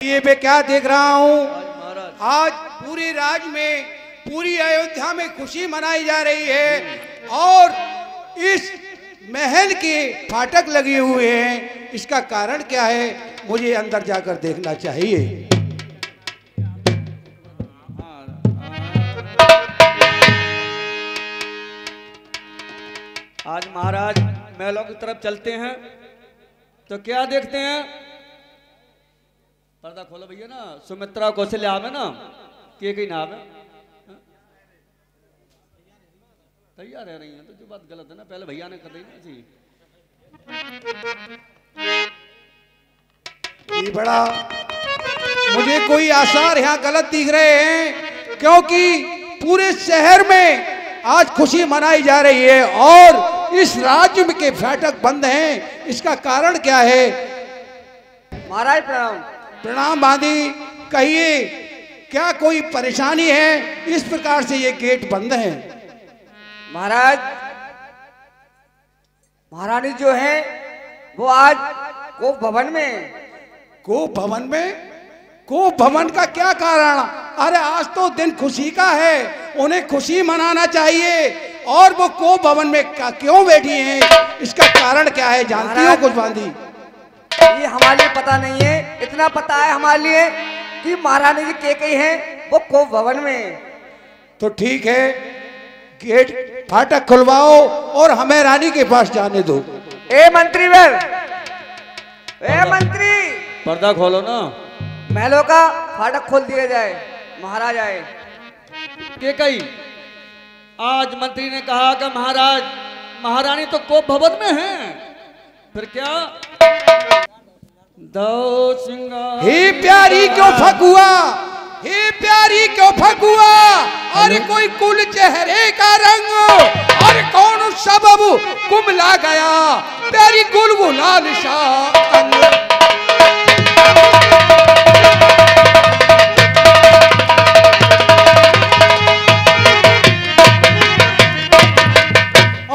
ये मैं क्या देख रहा हूँ, आज पूरे राज्य में, पूरी अयोध्या में खुशी मनाई जा रही है और इस महल के फाटक लगे हुए हैं। इसका कारण क्या है, मुझे अंदर जाकर देखना चाहिए। आज महाराज महलों की तरफ चलते हैं तो क्या देखते हैं? पर्दा खोलो भैया ना। सुमित्रा कौशल्या में ना के नाम है, तैयार रह रही है तो जो बात गलत है ना, पहले भैया ने कर दी ना जी। ये बड़ा मुझे कोई आसार यहाँ गलत दिख रहे हैं, क्योंकि पूरे शहर में आज खुशी मनाई जा रही है और इस राज्य में के फाटक बंद हैं। इसका कारण क्या है? महाराज प्रणाम। प्रणाम बांधी, कहिए क्या कोई परेशानी है? इस प्रकार से ये गेट बंद है। महाराज, महारानी जो है वो आज कोप भवन में। कोप भवन में? कोप भवन का क्या कारण? अरे आज तो दिन खुशी का है, उन्हें खुशी मनाना चाहिए और वो कोप भवन में क्यों बैठी हैं? इसका कारण क्या है, जानती हो कुछ बांधी? ये हमारे लिए पता नहीं है, इतना पता है हमारे लिए कि महारानी जी के कही हैं वो कोप भवन में। तो ठीक है, गेट फाटक खुलवाओ और हमें रानी के पास जाने दो। ए मंत्री वर, ए मंत्री, पर्दा खोलो ना। महलों का फाटक खोल दिया जाए, महाराज आए। के कही आज मंत्री ने कहा कि महाराज महारानी तो कोप भवन में हैं, फिर क्या? दो सिंगार हे प्यारी क्यों फगुआ, हे प्यारी क्यों फगुआ, अरे कोई कुल चेहरे का रंग, अरे कौन सबब कुमला गया, प्यारी गुलगुलाल शाह।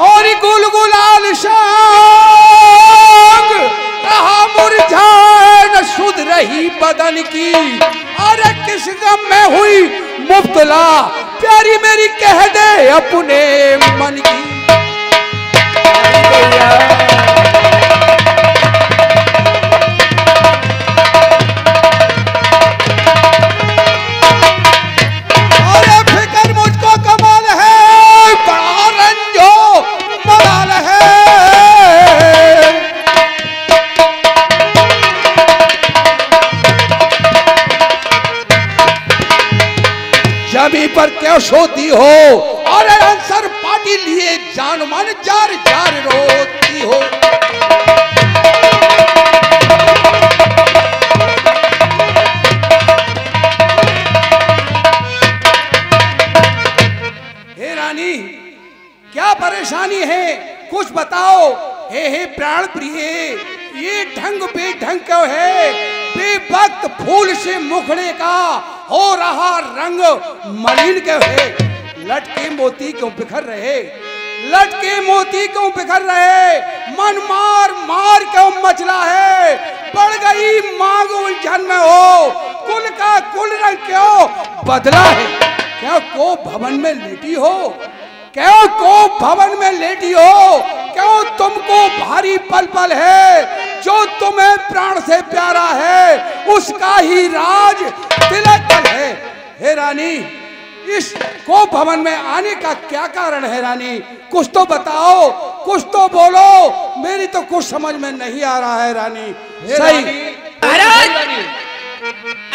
और गुलगुलाल शांग रहा मुरझाए न सुध रही बदन की, अरे किस गम में हुई मुब्तला, प्यारी मेरी कह दे अपने मन की। अरे फिक्र मुझको कमाल है, बड़ा रंजो मलाल है, जमी पर क्यों सोती हो, अरे आंसर पार्टी लिए जान मन जार जार रोती हो। हे रानी, क्या परेशानी है, कुछ बताओ। हे प्राण प्रिय, ये ढंग बेढंग क्यों है? बेवक्त फूल से मुखड़े का हो रहा रंग मलिन क्यों है? लटके मोती क्यों बिखर रहे, लटके मोती क्यों बिखर रहे, मन मार मार क्यों मचला है, बढ़ गई मांग उलझन में हो, कुल का कुल रंग क्यों बदला है? क्या कोप भवन में लेटी हो, क्यों कोप भवन में लेटी हो, क्यों तुमको भारी पल पल है, जो तुम्हें प्राण से प्यारा है उसका ही राज तिलक है। हे रानी, इस कोप भवन में आने का क्या कारण है? रानी कुछ तो बताओ, कुछ तो बोलो, मेरी तो कुछ समझ में नहीं आ रहा है। रानी सही। महाराज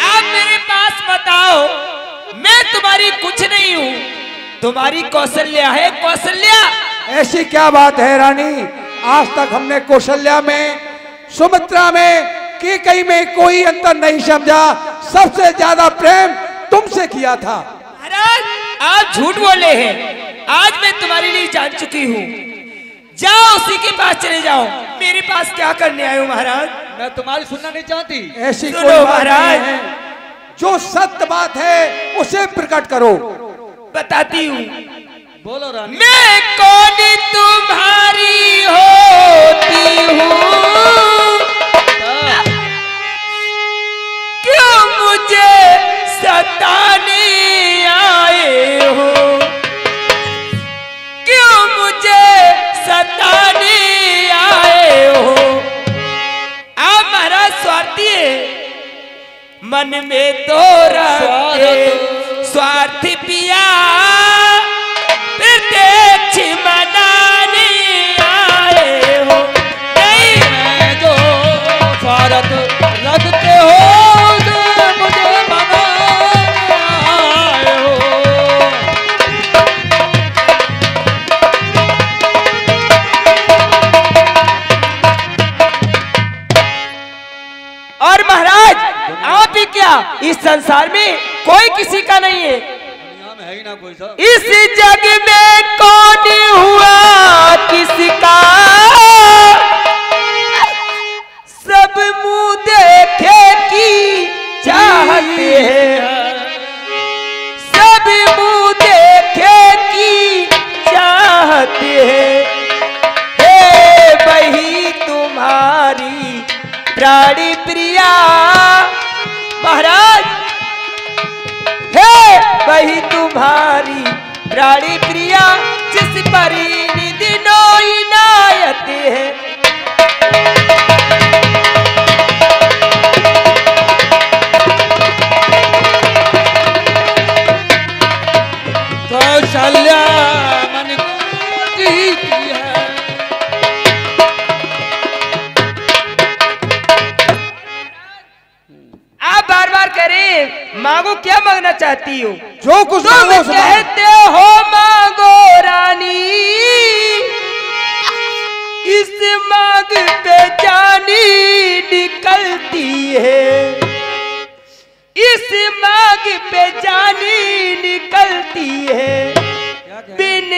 आप मेरे पास बताओ, मैं तुम्हारी कुछ नहीं हूँ, तुम्हारी कौशल्या है, कौशल्या। ऐसी क्या बात है रानी, आज तक हमने कौशल्या में, सुमित्रा में, कैकेयी में कोई अंतर नहीं समझा, सबसे ज्यादा प्रेम तुमसे किया था। महाराज आप झूठ बोले हैं, आज मैं तुम्हारे लिए जान चुकी हूँ, जाओ उसी के पास चले जाओ। मेरे पास क्या करने आए हो महाराज? मैं तुम्हारी सुनना नहीं चाहती। ऐसी कोई बात नहीं है, जो सत्य बात है उसे प्रकट करो। बताती हूँ। बोलो रानी। मैं कौन तुम्हारी होती हूँ, क्यों मुझे सताने आए हो, क्यों मुझे सताने आए हो। आप महाराज स्वार्थी है, मन में तो रखते स्वार्थी पिया, फिर देख मनाने आए हो। नहीं मैं जो स्वार्थ रखते हो मुझे मनाने आए हो। और महाराज आप ही क्या, इस संसार में कोई किसी का नहीं है। दुनिया में है ही ना कोई सा। इस जग में कौन हुआ किसका, सब मुंह देखे की चाहते हैं, सब मुंह देखे की चाहते हैं। हे वही तुम्हारी प्राणी प्रिया महाराज, है वही तुम्हारी प्राणी प्रिया, जिस पर निदिनो इनायत है। कौशल्या मन को जीती है। आप बार बार करें मांगो, क्या मांगना चाहती हो? जो कुछ तुम मांगो सो मांगो। कहते हो मांगो रानी, इस मांग पे जानी निकलती है, इस मांग पे जानी निकलती है। बिन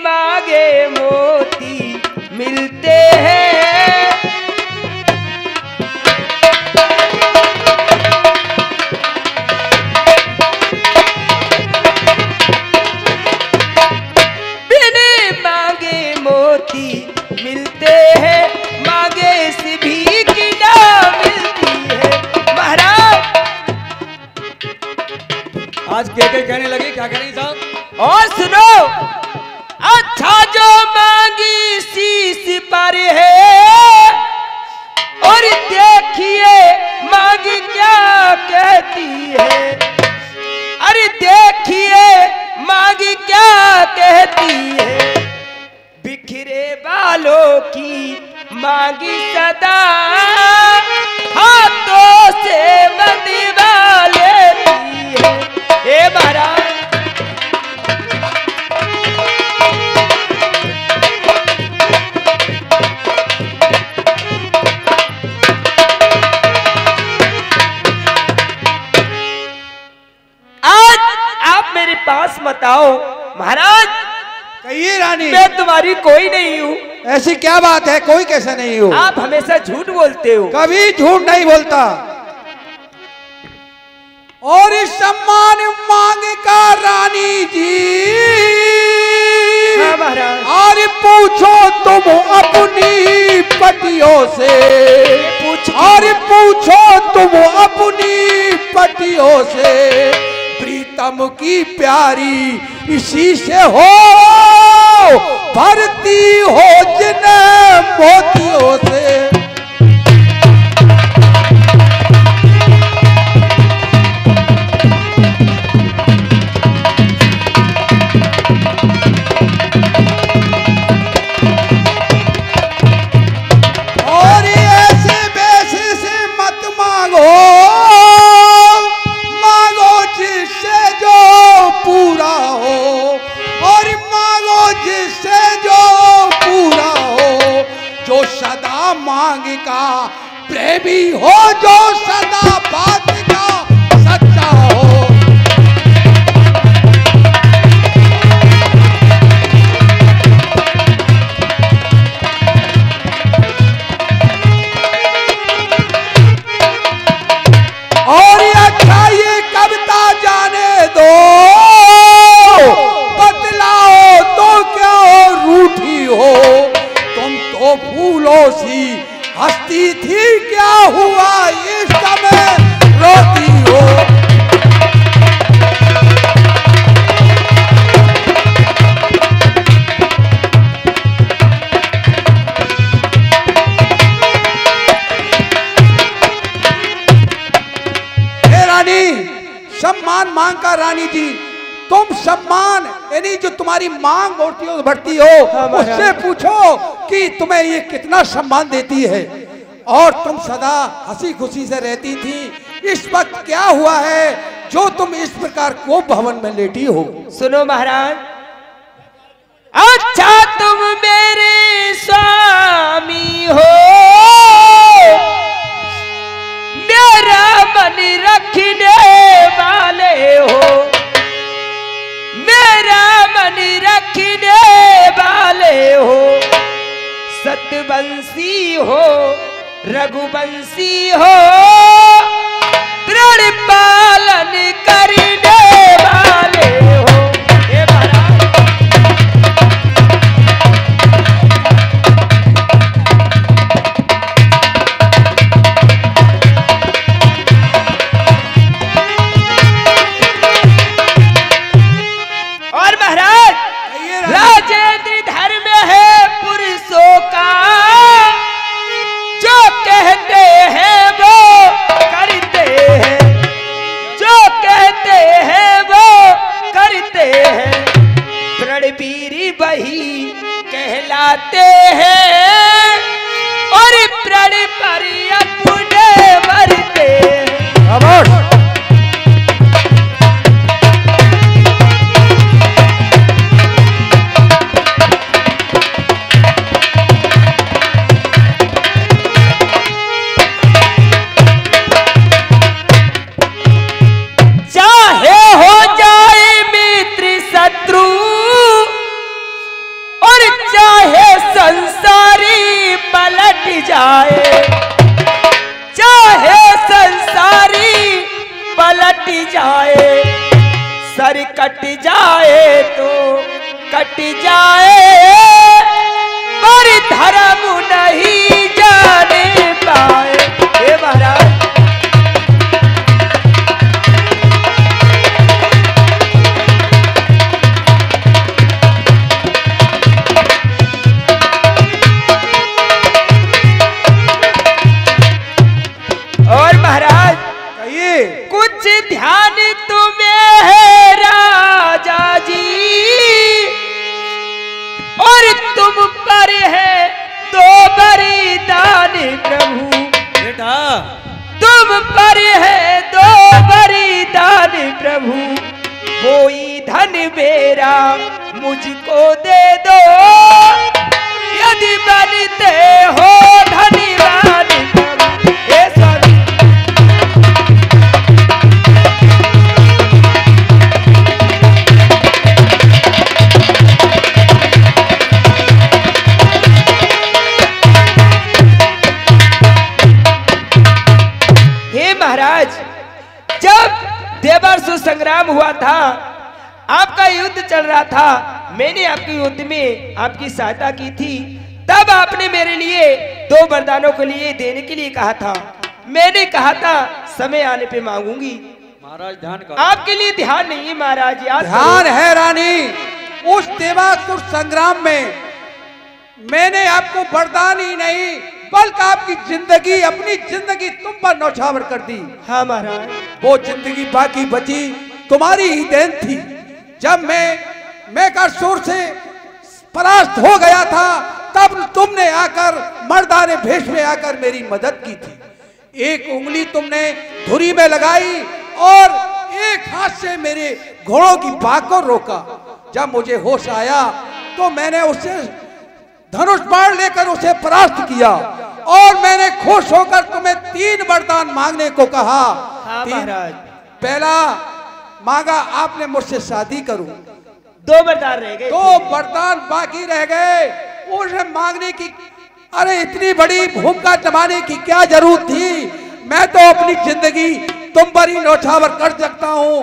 मांगे मोती मिलते हैं। मिलते हैं, मांगे से भी की ना मिलती है। महाराज आज के कहने लगे, क्या करें साहब? और सुनो, अच्छा जो मांगी शीश पर है, और देखिए मांगी क्या कहती है। अरे देखिए मांगी क्या कहती है। बिखरे बालों की मांगी सदा, हाथों से बंधवा लेती है। हे महाराज आज आप मेरे पास मत आओ। महाराज कहिए रानी, मैं तुम्हारी कोई नहीं हूँ। ऐसी क्या बात है, कोई कैसे नहीं हो। आप हमेशा झूठ बोलते हो। कभी झूठ नहीं बोलता। और इस सम्मान मांग का रानी जी, हाँ महाराज। और पूछो तुम अपनी पतियों से, और पूछो तुम अपनी पतियों से, प्रीतम की प्यारी इसी से हो, भरती हो जिन्हें मोतियों से। और ऐसे वैसे से मत मांगो, मांगो जिससे जो पूरा हो, और मांगो जिससे जो पूरा हो, जो सदा मांग का प्रेमी हो, जो सदा बात का सच्चा हो। और अच्छा ये कविता जाने दो, बतलाओ तो क्या हो रूठी हो, तुम तो फूलों सी हंसती थी, क्या हुआ ये रानी, सम्मान मांग का रानी जी, तुम सम्मान यानी जो तुम्हारी मांग बढ़ती हो उससे पूछो कि तुम्हें ये कितना सम्मान देती है। और तुम सदा हंसी खुशी से रहती थी, इस वक्त क्या हुआ है जो तुम इस प्रकार को भवन में लेटी हो? सुनो महाराज, अच्छा तुम मेरे स्वामी हो, मेरा मन रखने वाले हो, मेरा मन रखने वाले हो, सतवंशी हो, रघुवंशी हो, प्रण पालन करने वाले हो। हे महाराज, और महाराज राजेंद्र धर्म है पुरुषों का, जो कहते हैं वो करते हैं, जो कहते हैं वो करते हैं, प्रणवीर वही कहलाते हैं, और प्रण पर अपने मरते हैं। जाए, चाहे संसारी पलट जाए, सर कट जाए तो कट जाए, पर धर्म नहीं जाने पाए। हे महाराज, कुछ ध्यान तुम्हें है राजा जी, और तुम पर है दो बलिदान प्रभु। बेटा, तुम पर है दो बलिदान प्रभु, कोई धन मेरा मुझको दे दो, यदि बनते हो धनवान प्रभु। हे स्वामी, महाराज, जब देवासुर संग्राम हुआ था, आपका युद्ध चल रहा था, मैंने आपके युद्ध में आपकी सहायता की थी, तब आपने मेरे लिए दो वरदानों के लिए देने के लिए कहा था। मैंने कहा था समय आने पे मांगूंगी। महाराज ध्यान का आपके लिए ध्यान नहीं है महाराज, याद ध्यान है रानी। उस देवासुर संग्राम में मैंने आपको वरदान ही नहीं बल्कि आपकी जिंदगी, अपनी जिंदगी तुम पर न्यौछावर कर दी। हाँ महाराज, वो जिंदगी बाकी बची तुम्हारी ही देन थी। जब मैं कासुर से परास्त हो गया था, तब तुमने आकर मर्दाने भेष में आकर मेरी मदद की थी। एक उंगली तुमने धुरी में लगाई और एक हाथ से मेरे घोड़ों की भाग को रोका। जब मुझे होश आया तो मैंने उससे धनुष बाण लेकर उसे परास्त किया, और मैंने खुश होकर तुम्हें 3 वरदान मांगने को कहा। हाँ महाराज, पहला मांगा आपने मुझसे शादी करूं, 2 वरदान रह गए, 2 वरदान बाकी रह गए। उसे मांगने की अरे इतनी बड़ी भूमिका जमाने की क्या जरूरत थी? मैं तो अपनी जिंदगी तुम पर ही न्यौछावर कर सकता हूँ।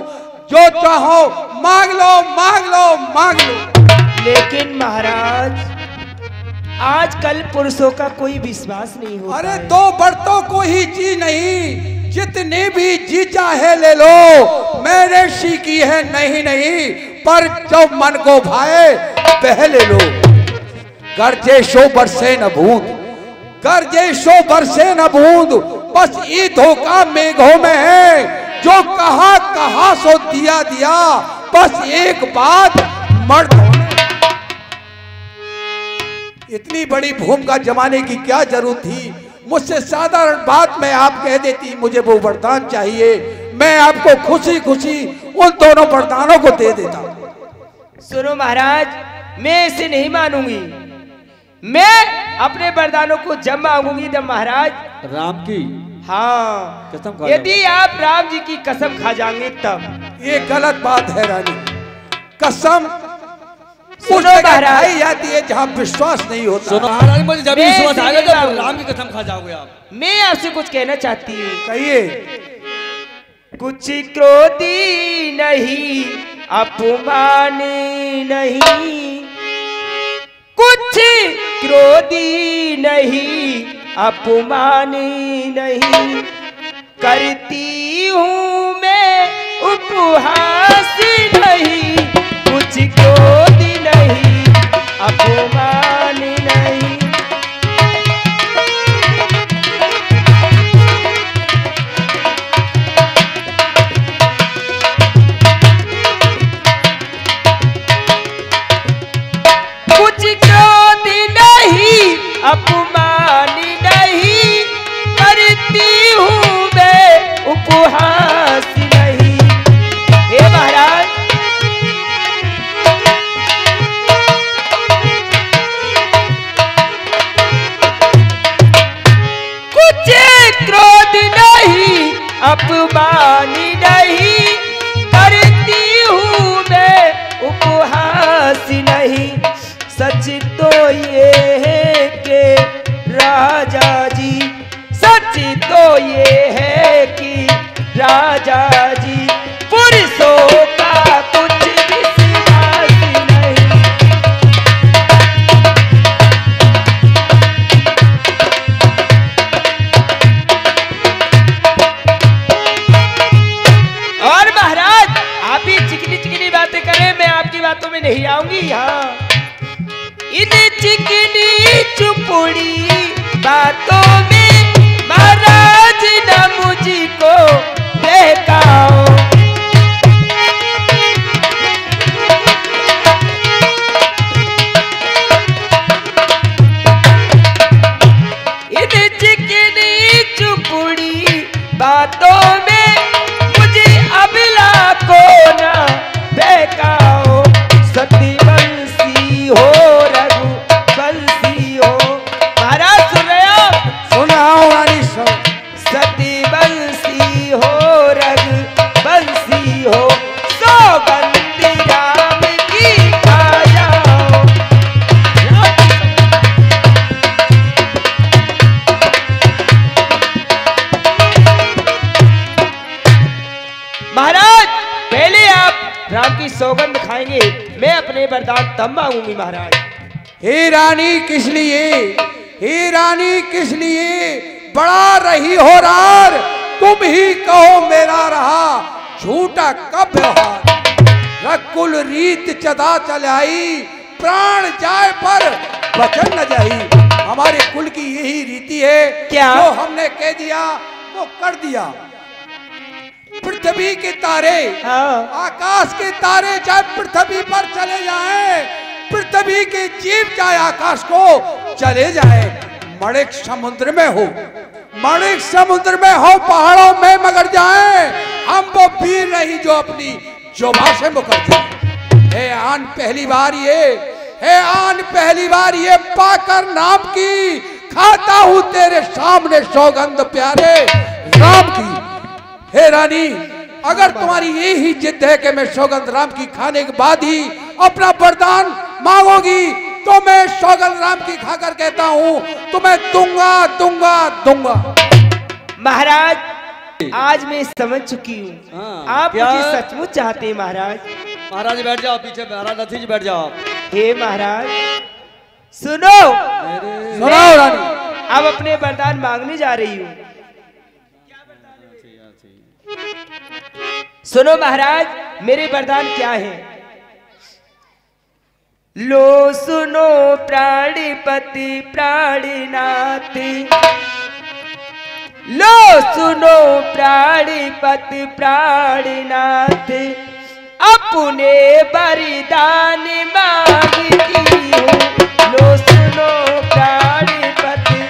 जो चाहो मांग लो, मांग लो, मांग लो। लेकिन महाराज, आजकल पुरुषों का कोई विश्वास नहीं होता। अरे 2 बर्तों को ही जी नहीं, जितनी भी जी चाहे ले लो। मैंने सीखी है नहीं, पर जो मन को भाए वह ले लो। गर्जे शो बरसे न बूंद, गर्जे शो बरसे न बूंद, बस ये धोखा मेघों में है। जो कहा कहा सो दिया दिया, बस एक बात मर्द होने। इतनी बड़ी भूमिका जमाने की क्या जरूरत थी? मुझसे साधारण बात मैं आप कह देती, मुझे वो वरदान चाहिए, मैं आपको खुशी खुशी उन दोनों वरदानों को दे देता। सुनो महाराज, मैं इसे नहीं मानूंगी। मैं अपने वरदानों को जब मांगूंगी तब महाराज राम की हाँ कसम खा यदि आप राम जी की कसम खा जाएंगे तब। ये गलत बात है रानी। कसम सुनो महाराज, खाई जाती है जहाँ विश्वास नहीं होता। सुनो महाराज, मुझे जब मैं विश्वास आ इसे गया नहीं तो राम की कसम खा जाओगे आप। मैं आपसे कुछ कहना चाहती हूँ। कहिए। कुछ क्रोधी नहीं, अपमानी नहीं, कुछ क्रोधी नहीं, अपमानी नहीं, करती हूँ मैं उपहास नहीं, कुछ क्रोधी नहीं, अपमानी नहीं। अपमानी नहीं, करती हूँ मैं उपहास नहीं। हे महाराज, कुछ क्रोध नहीं, अपमानी नहीं, करती हूँ मैं उपहास नहीं। सच तो ये है कि राजा जी, सच तो ये है कि राजा जी पुरुषों का कुछ विश्वास नहीं। और महाराज, आप ही चिकनी चिकनी बातें करें, मैं आपकी बातों में नहीं आऊंगी। यहाँ इन चिकनी चुपड़ी बातों में महाराज न मुझको बहकाओ। इन चिकनी चुपड़ी बातों में मुझे अबला को ना बहकाओ। सती बंसी हो, सती बंसी हो, रघु बंसी हो, सौगंध राम की खा जाओ। महाराज, पहले आप राम की सौगंध खाएंगे, मैं अपने वरदान तब मांगूंगी। महाराज, हे रानी किस लिए, हे रानी किस लिए बड़ा रही हो रार, तुम ही कहो मेरा रहा झूठा कब व्यवहार। रकुल रीत चदा चलाई, प्राण जाए पर वचन न जाई। हमारे कुल की यही रीति है, क्या? जो हमने कह दिया वो कर दिया। पृथ्वी के तारे, आकाश के तारे चाहे पृथ्वी पर चले जाएं, पृथ्वी के जीव चाहे आकाश को चले जाए, मणिक समुद्र में हो, मणिक समुद्र में हो, पहाड़ों में मगर जाए, हम वो वीर नहीं जो अपनी जोबा से मुकर जाए। हे आन पहली बार ये, हे आन पहली बार ये पाकर नाम की, खाता हूं तेरे सामने सौगंध प्यारे राम की। हे रानी, अगर तुम्हारी यही जिद है कि मैं सौगंध राम की खाने के बाद ही अपना वरदान मांगोगी, तो मैं सौगंध राम की खाकर कहता हूं तुम्हें दूंगा दूंगा दूंगा। महाराज, आज मैं समझ चुकी हूँ, आप क्या? मुझे सचमुच चाहते हैं। महाराज, महाराज बैठ जाओ पीछे, महाराज रथी जी बैठ जाओ। हे महाराज, सुनो, सुनाओ रानी। अब अपने वरदान मांगने जा रही हूँ। सुनो महाराज, मेरे वरदान क्या है? लो सुनो प्राणिपति प्राणिनाथ, लो सुनो प्राणीपति प्राणनाथ, अपने बलिदान मांगती हूँ। लो सुनो प्राणीपति।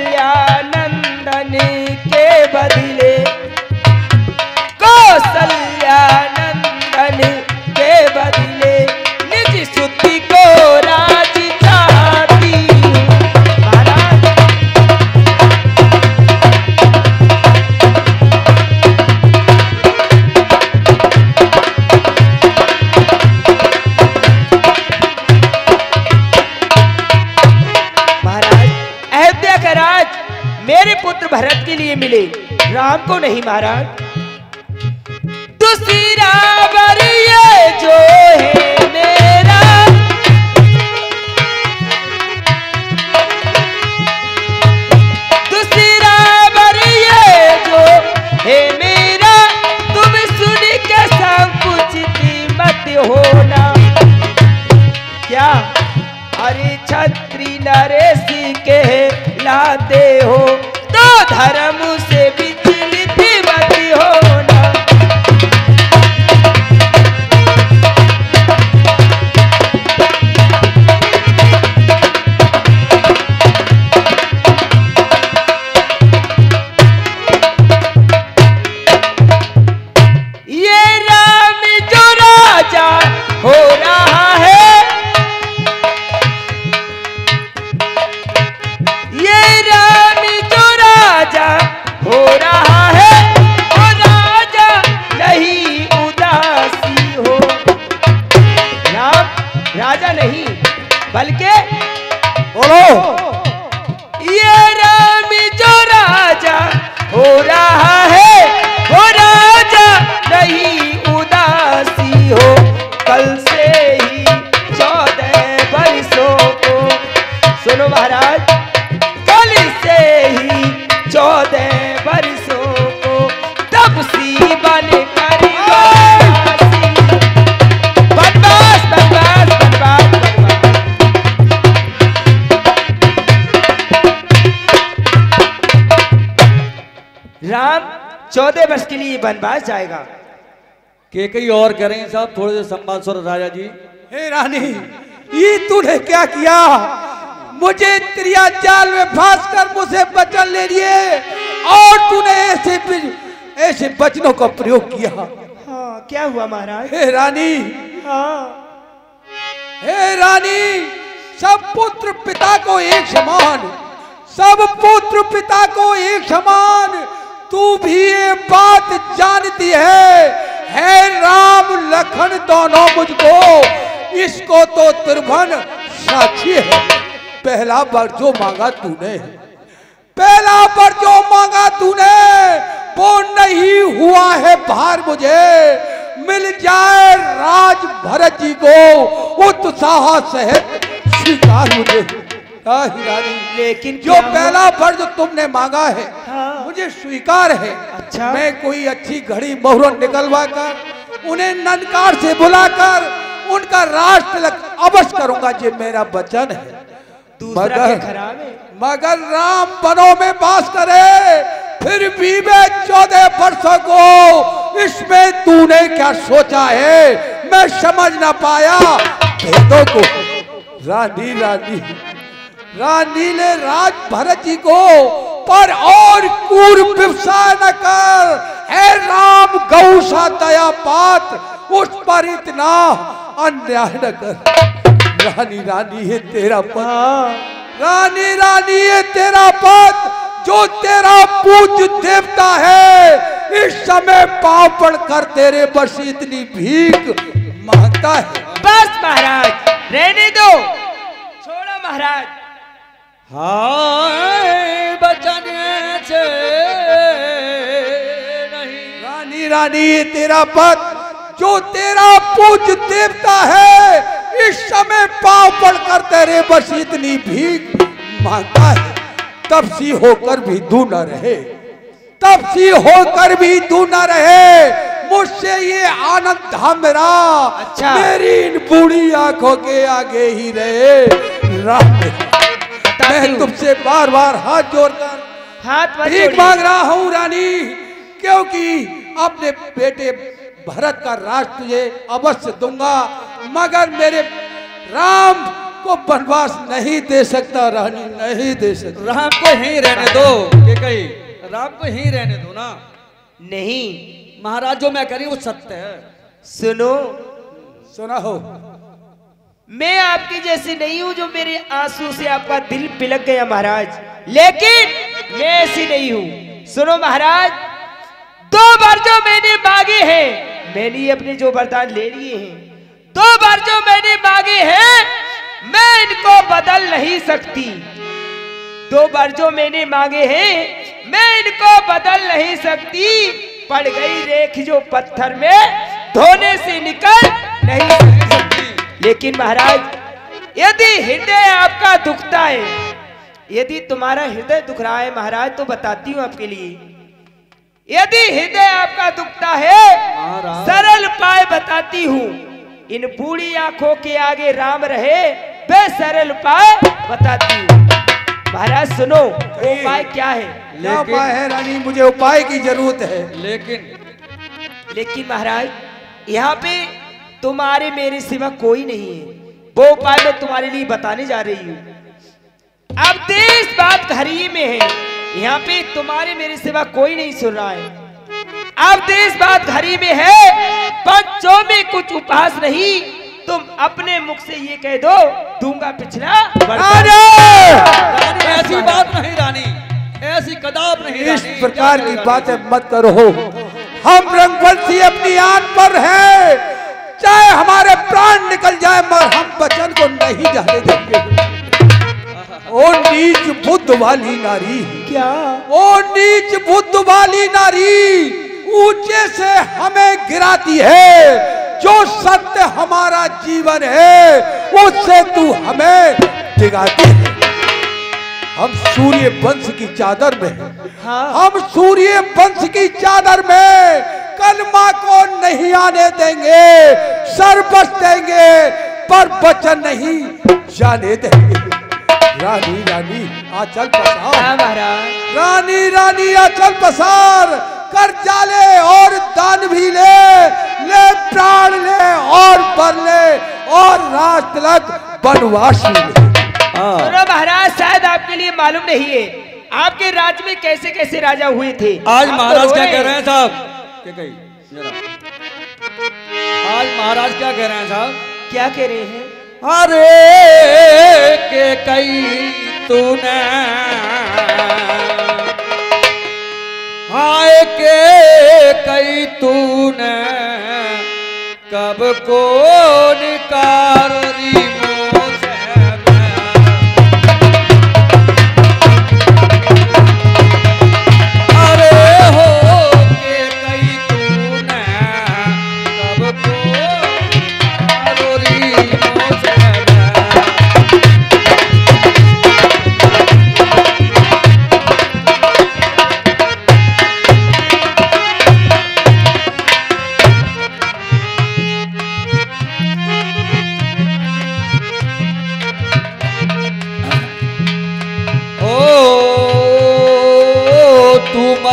कौसल्यानंदन के बदले, कौसल्यानंदन के बदले निज सुति को राज चाहती हूँ। महाराज अयोध्या का राज मेरे पुत्र भरत के लिए मिले, राम को नहीं महाराज। दूसरा वर ये जो है मेरा, दूसरा वर ये जो है मेरा, तुम सुन के संकुचित मत होना। क्या अरे छत्री नरेश के लाते हो तो धर्म से विचलित मत होना। ये राम जो राजा हो रहा है, हो रहा है, वो राजा नहीं उदासी हो। राम राजा नहीं बल्कि बोलो, ये राम जो राजा हो रहा है, वो राजा नहीं उदासी हो। कल से ही 14 वर्षों को, सुनो महाराज, कल से ही 14 वर्षों को तपसी बन कर बनवास बनवास बनवास राम 14 वर्ष के लिए वनवास जाएगा। के कई और कह रहे हैं साहब, थोड़े से संवाद सुनो राजा जी। हे रानी, ये तूने क्या किया? मुझे त्रिया जाल में फांस कर मुझसे बचन ले लिए और तूने ऐसे वचनों का प्रयोग किया। हाँ, क्या हुआ महाराज? हे रानी, हाँ, हे रानी, सब पुत्र पिता को एक समान, सब पुत्र पिता को एक समान। तू भी ये बात जानती है राम लखन दोनों मुझको, इसको तो त्रिभुवन साक्षी है। पहला बार जो मांगा तूने, पहला बार जो मांगा तूने, वो नहीं हुआ है भार मुझे। मिल जाए राज भरत जी को उत्साह सहित स्वीकार मुझे। रानी, लेकिन जो पहला फर्ज तुमने मांगा है, हाँ, मुझे स्वीकार है। अच्छा, मैं कोई अच्छी घड़ी मोहर निकलवा कर उन्हें ननकार से बुलाकर उनका राज तिलक अवश्य करूंगा, ये मेरा वचन है। मगर राम वनों में वास करे, फिर भी मैं 14 वर्षों को इसमें तूने क्या सोचा है, मैं समझ ना पाया भेदों को। रानी रानी रानी ने राज भरत जी को पर और कूर व्यवसाय न कर, है राम गौ सा दया पात्र, उस पर इतना अन्याय न कर। रानी रानी है तेरा पद, रानी रानी है तेरा पद, जो तेरा पूज्य देवता है इस समय पांव पड़ कर तेरे बस इतनी भीख मांगता है। बस महाराज, रहने दो, छोड़ो महाराज। हाय बचन से नहीं। रानी रानी ये तेरा पद जो तेरा पूज्य देवता है इस समय पांव पड़कर तेरे बस इतनी भीख मांगता है, तब सी होकर भी तू न रहे, तब सी होकर भी तू न रहे। मुझसे ये आनंद था मेरा, अच्छा। मेरी इन बूढ़ी आंखों के आगे ही रहे। मैं तुमसे बार बार हाथ जोड़कर हाथ मत भीख जोड़िए। मांग रहा हूँ रानी, क्योंकि अपने बेटे भरत का राज तुझे अवश्य दूंगा, मगर मेरे राम को वनवास नहीं दे सकता रानी, नहीं दे सकता। राम को ही रहने दो के कही, राम को ही रहने दो ना। नहीं महाराज जो मैं करी वो सत्य है। सुनो, सुना हो, मैं आपकी जैसी नहीं हूं जो मेरे आंसू से आपका दिल पिलक गया महाराज, लेकिन मैं ऐसी नहीं हूं। सुनो महाराज, 2 बार जो मैंने मांगे हैं, मैंने अपने जो वरदान ले लिए हैं, 2 बार जो मैंने मांगे हैं, मैं इनको बदल नहीं सकती। 2 बार जो मैंने मांगे हैं, मैं इनको बदल नहीं सकती। पड़ गई रेख जो पत्थर में, धोने से निकल नहीं सकती। लेकिन महाराज, यदि हृदय आपका दुखता है, यदि तुम्हारा हृदय दुख रहा है महाराज, तो बताती हूँ आपके लिए। यदि हृदय आपका दुखता है, सरल उपाय बताती हूँ। इन बूढ़ी आंखों के आगे राम रहे, वे सरल उपाय बताती हूँ। महाराज सुनो, वो उपाय क्या है? क्या उपाय है रानी? मुझे उपाय की जरूरत है। लेकिन महाराज, यहाँ पे तुम्हारे मेरे सिवा कोई नहीं है। वो उपाय मैं तुम्हारे लिए बताने जा रही हूँ। अब देश बात घर ही में है, यहाँ पे तुम्हारे मेरे सिवा कोई नहीं सुन रहा है। अब देश बात घर ही में है, पंचों में कुछ उपहास नहीं। तुम अपने मुख से ये कह दो, दूंगा पिछला रानी, ऐसी बात नहीं रानी, ऐसी कदाप नहीं। इस प्रकार की बातें मत करो। हम रंगवंशी अपनी आन पर है, चाहे हमारे प्राण निकल जाए, मगर हम वचन को नहीं जाने देंगे। ओ नीच बुद्ध वाली नारी, क्या? ओ नीच बुद्ध वाली नारी, ऊंचे से हमें गिराती है। जो सत्य हमारा जीवन है, उससे तू हमें डिगाती है। हम सूर्य वंश की चादर में हैं। हाँ। हम सूर्य वंश की चादर में कलमा को नहीं आने देंगे, सर बस देंगे, पर वचन नहीं जाने देंगे। रानी रानी आंचल पसार, हाँ महाराज। रानी रानी आंचल पसार, कर्जा ले और दान भी ले, ले प्राण ले और बर ले, और राज तिलक वनवास भी ले। सुनो महाराज, शायद आपके लिए मालूम नहीं है आपके राज्य में कैसे कैसे राजा हुए थे। आज आप महाराज तो क्या रोए। कह रहे हैं साहब? क्या कही जरा, आज महाराज क्या कह रहे हैं साहब? क्या कह रहे हैं? अरे के कई तूने, हाय के कई तूने, कब को निकार री मोसे में। अरे हो के कई तूने, कब को निकार री मोसे में।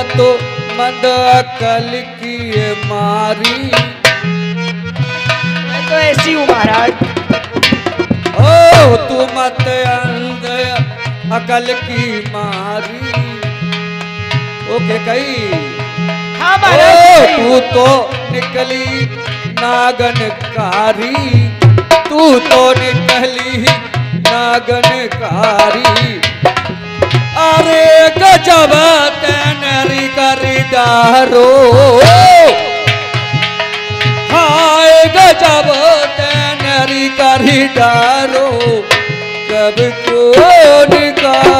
तो मंद अकल की ये मारी, मैं तो ऐसी हूँ महाराज। ओ तू मत अंध अकल की मारी। ओके कही, हाँ ओ महाराज। तू तो निकली नागनकारी, तू तो निकली नागनकारी। अरे गजब तेनरी करीदारो, हाय गजब तेनरी करीदारो, कब को निकाल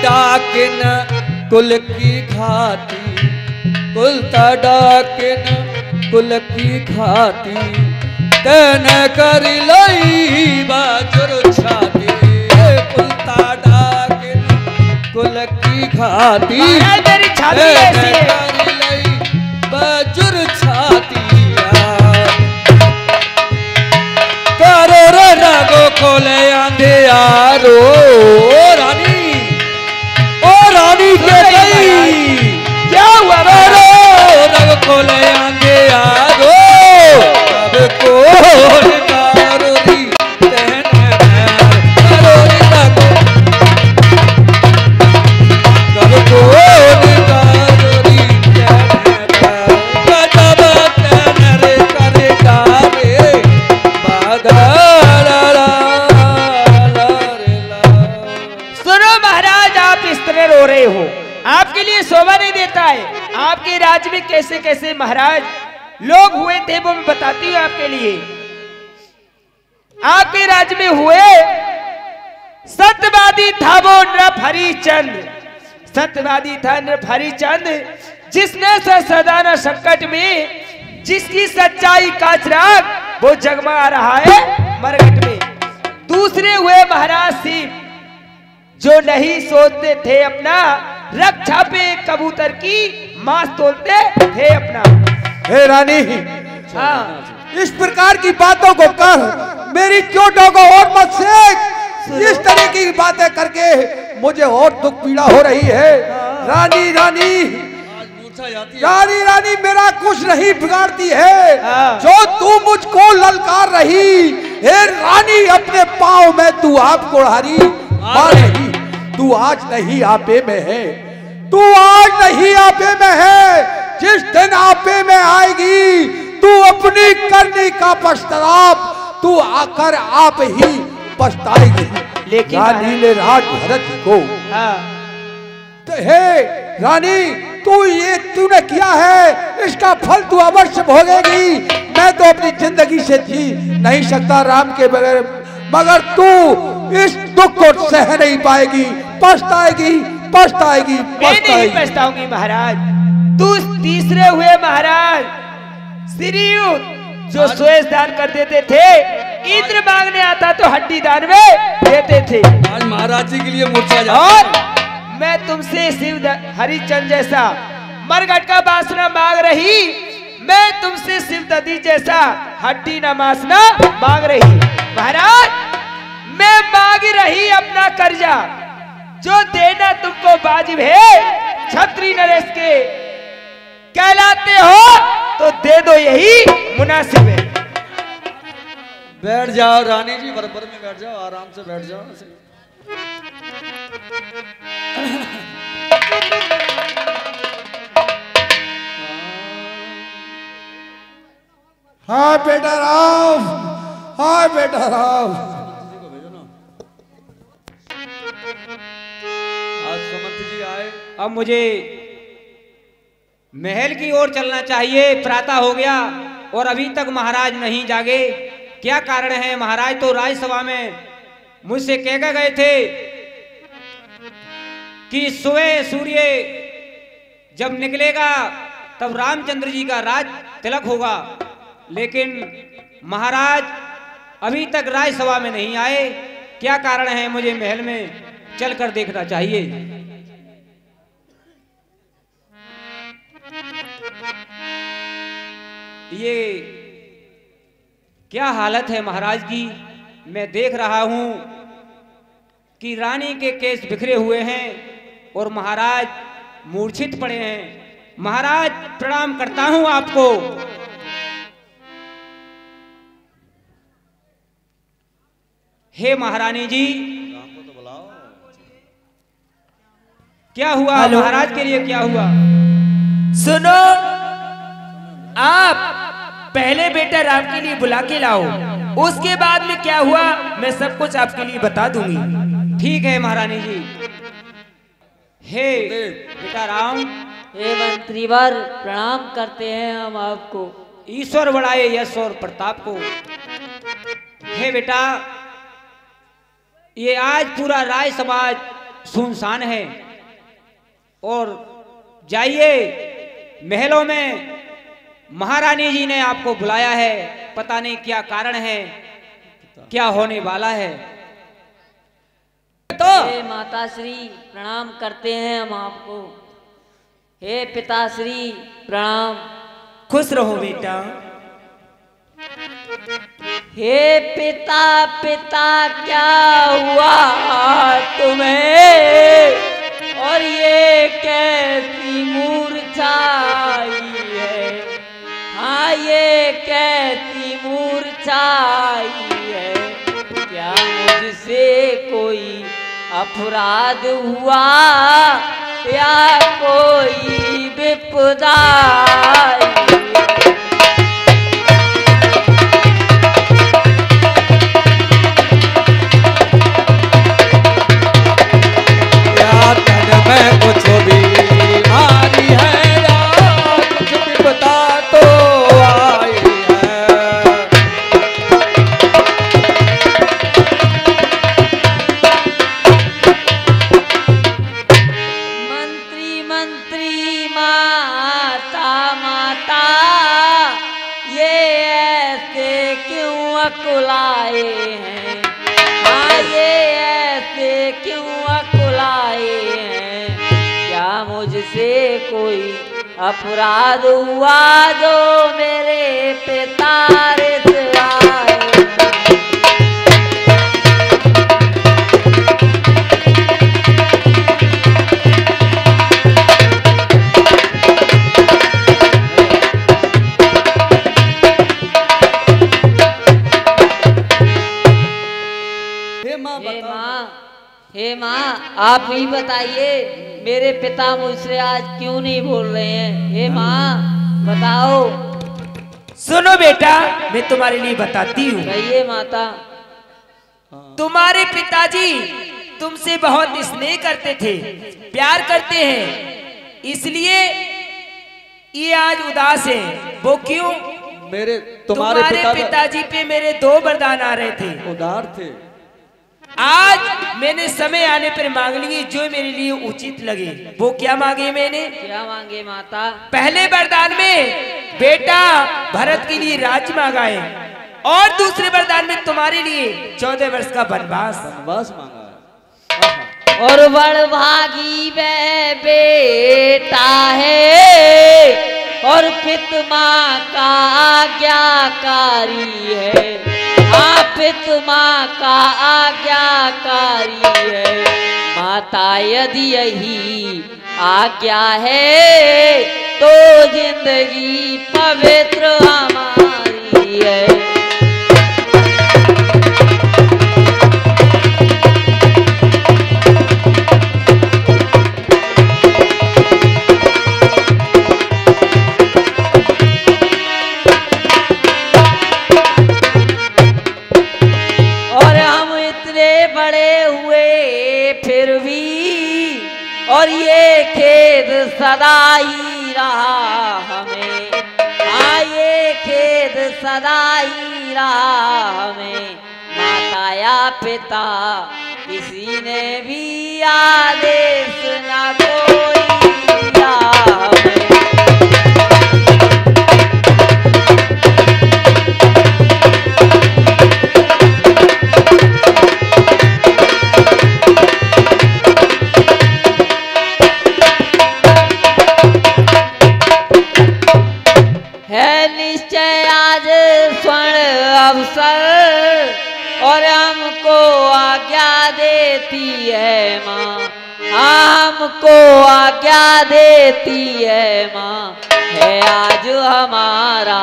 डाकिन कुल की घाती, कुलता डाकिन कुल की घाती, तन कर लई बाजुर छाती, कुलता डाकिन कुल की घाती, मेरी छाती ऐसी है। कर लई बाजुर छाती, करो रगो खोले अंधियारो, रानी ओ रानी के गई क्या हुआ? करो रग खोले अंधियारो, कब को कारोरी तेने करोरी रगो, कब को कारोरी तेने कब तेने रे करे डारे सुनो महाराज, आप इस तरह रो रहे हो, आपके लिए शोभा नहीं देता है। आपके राज्य में कैसे कैसे महाराज लोग हुए थे वो मैं बताती हूँ आपके लिए। आपके राज्य में हुए सत्यवादी था वो नृप हरिचंद, सत्यवादी था नृप हरिचंद, जिसने सदाना संकट में जिसकी सच्चाई का चिराग वो जगमगा रहा है मरघट में। दूसरे हुए महाराज शिव, जो नहीं सोचते थे अपना रक्षा पे कबूतर की मांस तोलते थे अपना। हे रानी, हाँ, इस प्रकार की बातों को कर मेरी चोटों को और मत सेक। इस तरह की बातें करके मुझे और दुख पीड़ा हो रही है। रानी रानी रानी रानी मेरा कुछ नहीं बिगाड़ती है। हाँ। जो तू मुझको ललकार रही, हे रानी अपने पाँव में तू आप कोढ़ारी मार रही। तू आज नहीं आपे में है, तू आज नहीं आपे में है। जिस दिन आपे में आएगी तू अपनी करनी का पश्चाताप तू आकर आप ही पछताएगी। लेकिन रानी ने राज भरत को हाँ, तो हे रानी, तू ये तूने किया है, इसका फल तू अवश्य भोगेगी। मैं तो अपनी जिंदगी से जी नहीं सकता राम के बगैर, मगर तू इस दुख को सह नहीं पाएगी। पछताएगी पछताएगी मैं नहीं पछताएगी। पछताऊंगी महाराज। तू तीसरे हुए महाराज श्रीयुत, जो स्वेश दान कर देते थे, इंद्र मांगने आता तो हड्डी दान में देते थे। आज महाराज जी के लिए मूर्छा जाती और है। मैं तुमसे शिव हरिचंद जैसा मरघट का बासना मांग रही, मैं तुमसे शिव दधी जैसा हड्डी न मासना मांग रही। महाराज, मैं मांग रही अपना कर्जा, जो देना तुमको वाजिब है। छत्री नरेश के कहलाते हो तो दे दो, यही मुनासिब है। बैठ जाओ रानी जी, बराबर में बैठ जाओ, आराम से बैठ जाओ। हाँ बेटा राम, हाँ बेटा राम। आज सुमंत जी आए। अब मुझे महल की ओर चलना चाहिए। प्रातः हो गया और अभी तक महाराज नहीं जागे। क्या कारण है? महाराज तो राजसभा में मुझसे कह गए थे कि सुबह सूर्य जब निकलेगा तब रामचंद्र जी का राज तिलक होगा, लेकिन महाराज अभी तक राजसभा में नहीं आए। क्या कारण है? मुझे महल में चलकर देखना चाहिए। ये क्या हालत है महाराज की? मैं देख रहा हूं कि रानी के केस बिखरे हुए हैं और महाराज मूर्छित पड़े हैं। महाराज प्रणाम करता हूं आपको। हे महारानी जी, क्या हुआ? महाराज के लिए क्या हुआ? सुनो, आप पहले बेटा राम के लिए बुला के लाओ, उसके बाद में क्या हुआ मैं सब कुछ आपके लिए बता दूंगी। ठीक है महारानी जी। हे बेटा राम, हे मंत्रीवर, प्रणाम करते हैं हम आपको। ईश्वर बढ़ाए यश और प्रताप को। हे बेटा, ये आज पूरा राय समाज सुनसान है। और जाइए, महलों में महारानी जी ने आपको बुलाया है, पता नहीं क्या कारण है, क्या होने वाला है। तो हे माताश्री प्रणाम करते हैं हम आपको। हे पिताश्री प्रणाम। खुश रहो बेटा। हे पिता पिता क्या हुआ तुम्हें, और ये कैसी मूर्छा आई है। हाँ ये कैसी मूर्छा आई है। क्या मुझसे कोई अपराध हुआ या कोई विपदा आई है? में कुछ बीमारी है या कुछ विपदा तो आई है। मंत्री मंत्री माता माता ये ऐसे क्यों अकुलाए हैं। हाँ ये ऐसे क्यों अकुलाए हैं। क्या मुझसे कोई अपराध हुआ जो मेरे पिता रिसवाए हैं? हे माँ आप ही बताइए, मेरे पिता मुझसे आज क्यों नहीं बोल रहे हैं। हे माँ बताओ। सुनो बेटा, मैं तुम्हारे लिए बताती हूँ। कहिए माता। तुम्हारे पिताजी तुमसे बहुत स्नेह करते थे, प्यार करते हैं, इसलिए ये आज उदास है। वो क्यों? मेरे तुम्हारे पिताजी पे मेरे 2 वरदान आ रहे थे, उदार थे। आज मैंने समय आने पर मांग लिए जो मेरे लिए उचित लगे। वो क्या मांगे मैंने? क्या मांगे माता? पहले वरदान में बेटा भरत के लिए राज्य मांगा है, और दूसरे वरदान में तुम्हारे लिए 14 वर्ष का वनवास मांगा है। और बड़ भागी वह बेटा है, और पित माँ का आज्ञाकारी है। पित माँ का आज्ञाकारी है। माता यदि यही आज्ञा है तो जिंदगी पवित्र हमारी है। और ये खेद सदा ही रहा हमें। हाँ ये खेद सदा ही रहा हमें। माता या पिता किसी ने भी आदेश न कोई दिया हमें। अवसर और हमको आज्ञा देती है माँ। हमको आज्ञा देती है माँ। है आज हमारा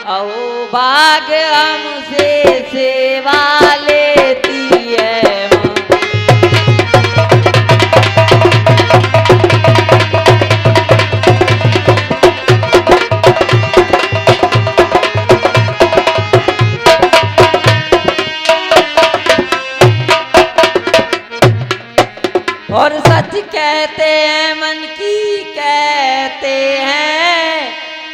अहोभाग्य हमसे सेवा लेती है माँ। और सच कहते हैं मन की कहते हैं,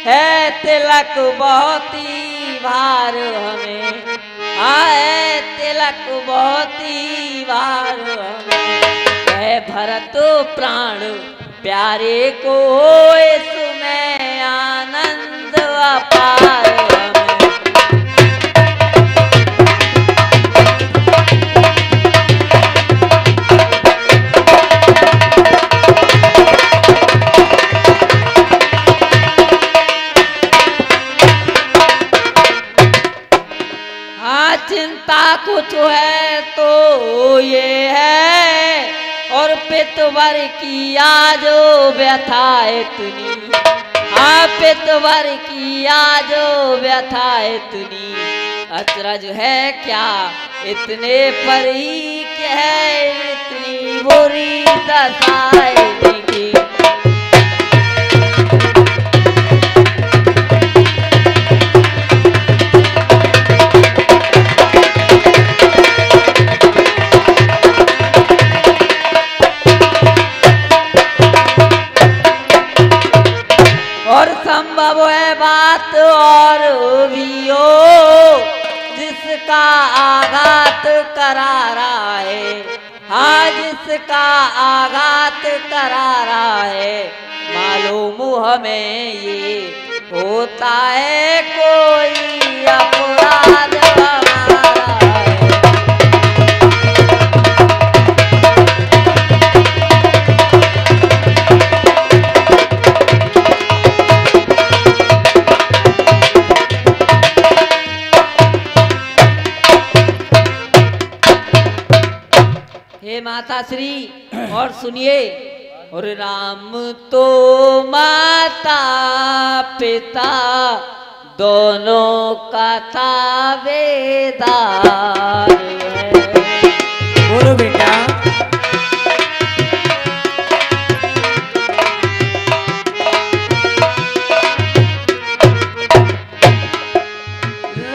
है तिलक बहुत ही भार हमें। है तिलक बहुत ही भार हमें। है भरत प्राण प्यारे को हो इसमें आनंद अपार चिंता कुछ है तो ये है और पितवर की आजो व्यथा इतनी हाँ पितवर की आजो व्यथा इतनी अचरज है क्या इतने पर ही है इतनी बुरी दशा इनकी और संभव है बात और भी हो जिसका आघात करारा है हाँ जिसका आघात करारा है मालूम हमें ये होता है कोई अपराध हमारा है हे माता श्री और सुनिए और राम तो माता पिता दोनों का ताबेदार है बोलो बेटा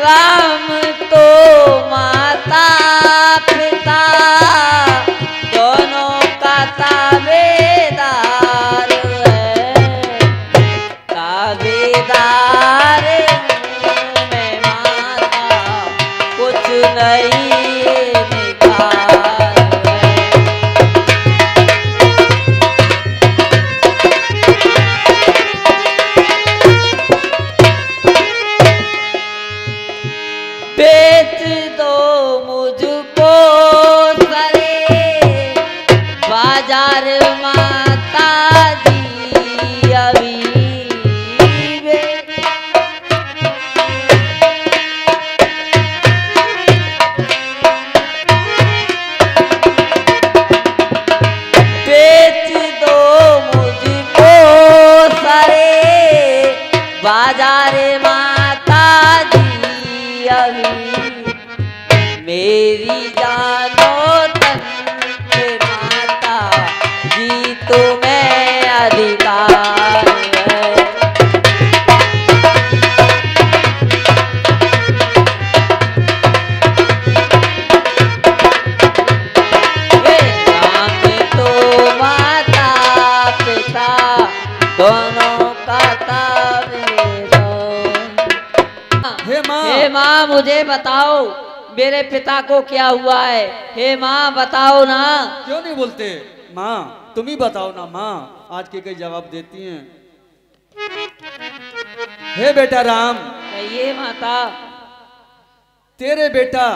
राम तो माता पिता दोनों का ताबेदार है ताबेदार में माता कुछ नहीं निखार है बेच दो मुझको सरे बाजार माता जी अभी बेच दो मुझको सरे बाजार माता जी अभी मेरी जानो तन पे माता जी तुम्हें अधिकार है हे राम तो माता पिता दोनों का ताबेदार हे माँ मुझे बताओ मेरे पिता को क्या हुआ है हे माँ बताओ ना क्यों नहीं बोलते माँ तुम ही बताओ ना माँ आज के कई जवाब देती हैं हे बेटा राम कहिए माता तेरे बेटा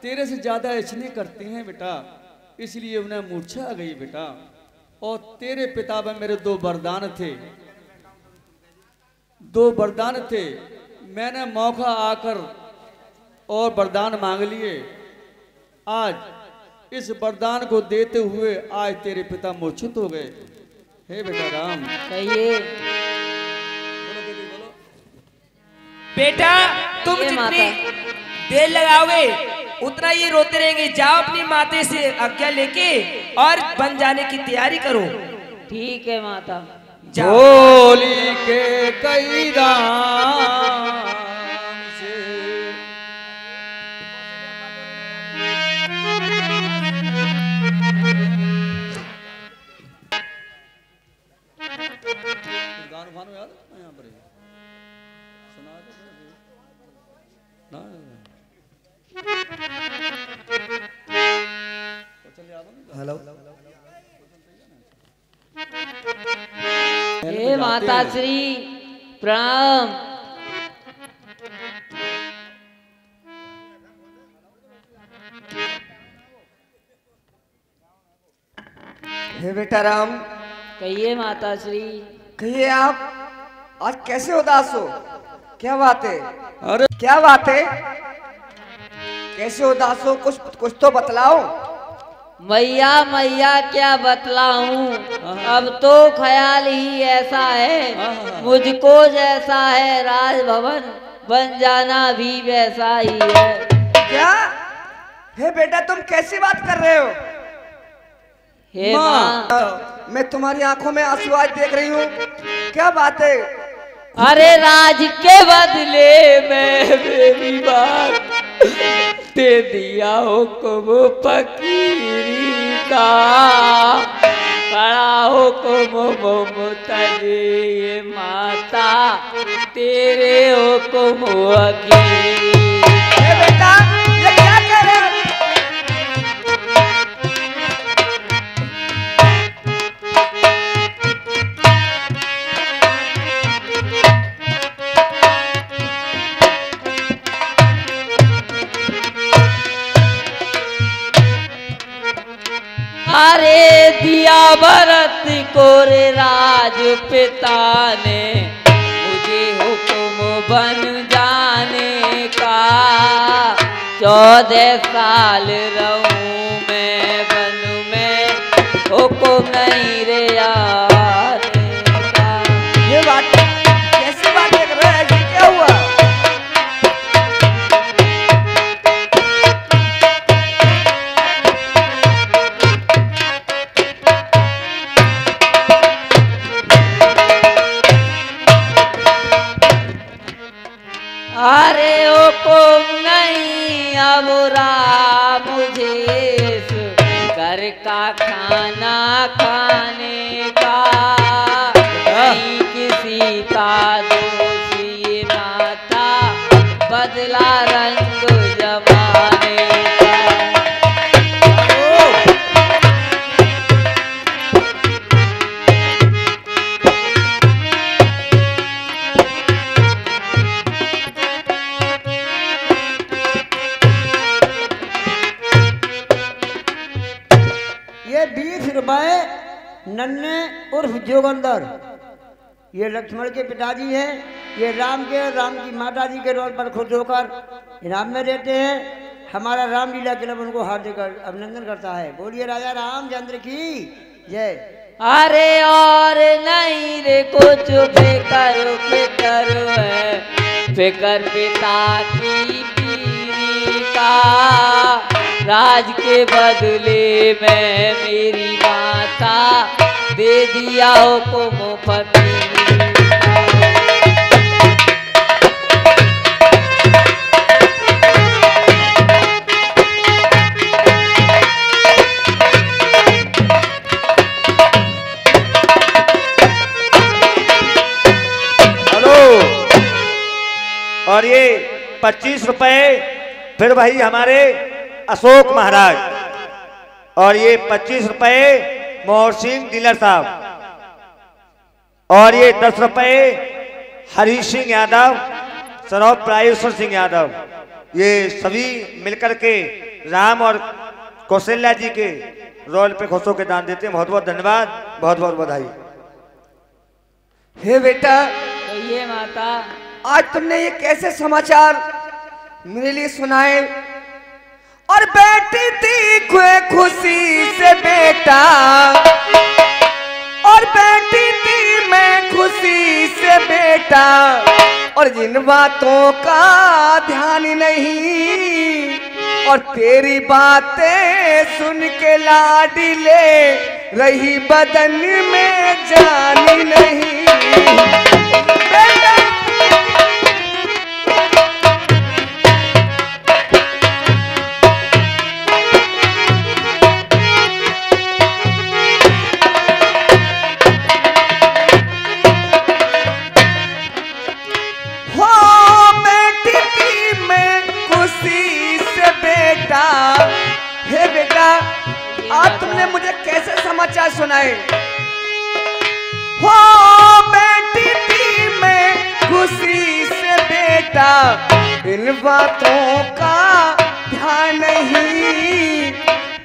तेरे से ज्यादा इसलिए करते हैं बेटा इसलिए उन्हें मूर्छा आ गई बेटा और तेरे पिता में मेरे दो वरदान थे मैंने मौका आकर और वरदान मांग लिए आज इस वरदान को देते हुए आज तेरे पिता मूर्छित हो गए हे बेटा राम कहिए बेटा तुम ये जितनी माता। देर लगाओगे उतना ये रोते रहेंगे जाओ अपनी माते से आज्ञा लेके और बन जाने की तैयारी करो ठीक है माता जाओ बोली के कई राम से गान भानु याद है यहाँ पर सुना दो ना। हेलो करते माता हैं। श्री प्रणाम। हे बेटा राम, कहिए माता श्री। कहिए आप आज कैसे उदास हो? क्या बात है? अरे क्या बात है? कैसे उदास हो? कुछ कुछ तो बतलाओ। मैया मैया क्या बतलाऊं, अब तो ख्याल ही ऐसा है, मुझको जैसा है राजभवन बन जाना भी वैसा ही है। क्या? हे बेटा तुम कैसी बात कर रहे हो? हे माँ, मैं तुम्हारी आंखों में आंसू आज देख रही हूँ। क्या बात है? अरे राज के बदले में मेरी बात दे दिया हुक्म फकीरी का, खड़ा हुक्म मुमताज़े माता तेरे हुक्म वकील। हे बेटा ये क्या कह रहे हो? अरे दिया भरत को रे राज पिता ने, मुझे हुक्म बन जाने का, 14 साल रहूं मैं वन में, हुक्म नहीं रे आने का। ये बात कैसी बात कर रहे हैं? ये क्या हुआ? अरे हुक्म नहीं अब मुझे इस घर का खाना खाने का, नहीं किसी का दोषी माता बदला रंग जमाने का। ये 20 रुपए नन्हे उर्फ जोगंदर, ये लक्ष्मण के पिताजी हैं, ये राम की माता जी के रोल पर खुश होकर इनाम में देते हैं। हमारा रामलीला क्लब उनको हार्दिक अभिनंदन करता है। बोलिए राजा रामचंद्र की जय। अरे और नहीं रे कुछ फिकर है, फिकर पिता की पीरी का, राज के बदले में मेरी माता दे दिया हुक्म फकीरी का। हेलो। और ये 25 रुपए फिर भाई हमारे अशोक महाराज, और ये 25 रुपए मोहर सिंह डीलर साहब, और ये 10 रुपए हरी सिंह यादव सनौप प्रायेश्वर सिंह यादव, ये सभी मिलकर के राम और कौशल्या जी के रोल पे खुश होकर दान देते हैं। बहुत बहुत धन्यवाद, बहुत बहुत बधाई। हे बेटा, कहिए माता। आज तुमने ये कैसे समाचार मेरे लिए सुनाए? और बैठी थी खुशी से बेटा, और बैठी थी मैं खुशी से बेटा, और जिन बातों का ध्यान नहीं, और तेरी बातें सुन के लाडी ले रही बदन में जानी नहीं बेटा। हे बेटा, आज तुमने मुझे कैसे समाचार सुनाए? हो बेटा खुशी से बेटा इन बातों का ध्यान नहीं,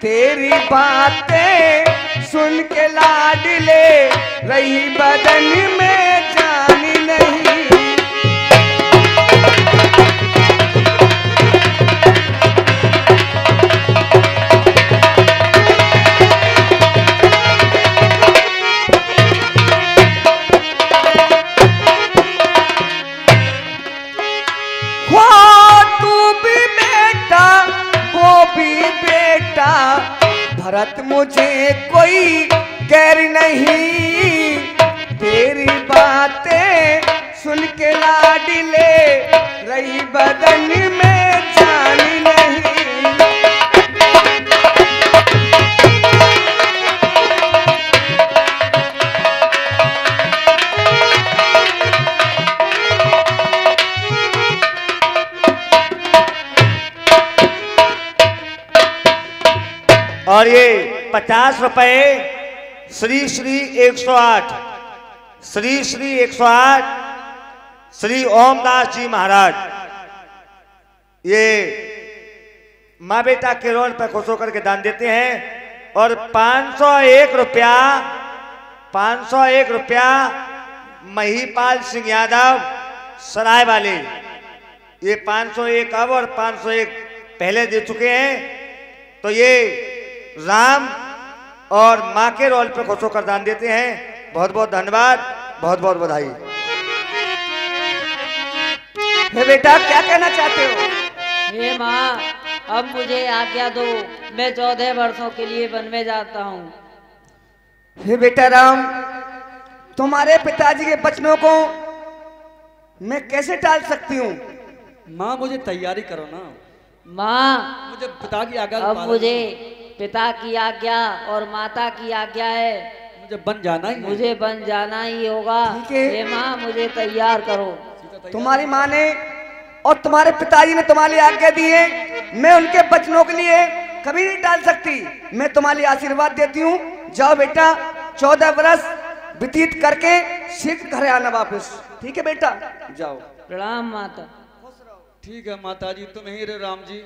तेरी बातें सुन के लाडले रही बदन में जान नहीं। भरत मुझे कोई गैर नहीं, तेरी बातें सुन के लाडले रही बदन में जान नहीं। और ये 50 रुपए श्री श्री 108 श्री श्री 108 श्री ओमदास जी महाराज, ये माँ बेटा के रोल पर खुश होकर के दान देते हैं। और 501 रुपया महीपाल सिंह यादव सराय वाले, ये 501 अब और 501 पहले दे चुके हैं। तो ये राम और माँ के रोल पे खुश होकर दान देते हैं। बहुत बहुत धन्यवाद, बहुत बहुत बधाई। हे बेटा क्या कहना चाहते हो? हे माँ, अब मुझे आज्ञा दो, मैं 14 वर्षों के लिए वन में जाता हूँ। हे बेटा राम, तुम्हारे पिताजी के वचनों को मैं कैसे टाल सकती हूँ? माँ मुझे तैयारी करो ना। माँ, मुझे पिता की आज्ञा अब मुझे पिता की आज्ञा और माता की आज्ञा है, मुझे बन जाना ही है। मुझे बन जाना ही होगा। ठीक है। हे माँ, मुझे तैयार करो। तुम्हारी माँ ने और तुम्हारे पिताजी ने तुम्हारे लिए आज्ञा दी है, मैं उनके वचनों के लिए कभी नहीं टाल सकती। मैं तुम्हारे लिए आशीर्वाद देती हूँ। जाओ बेटा, 14 वर्ष व्यतीत करके शीघ्र घर आना वापस। ठीक है बेटा, जाओ। प्रणाम माता। ठीक है माता जी, तुम ही रे राम जी।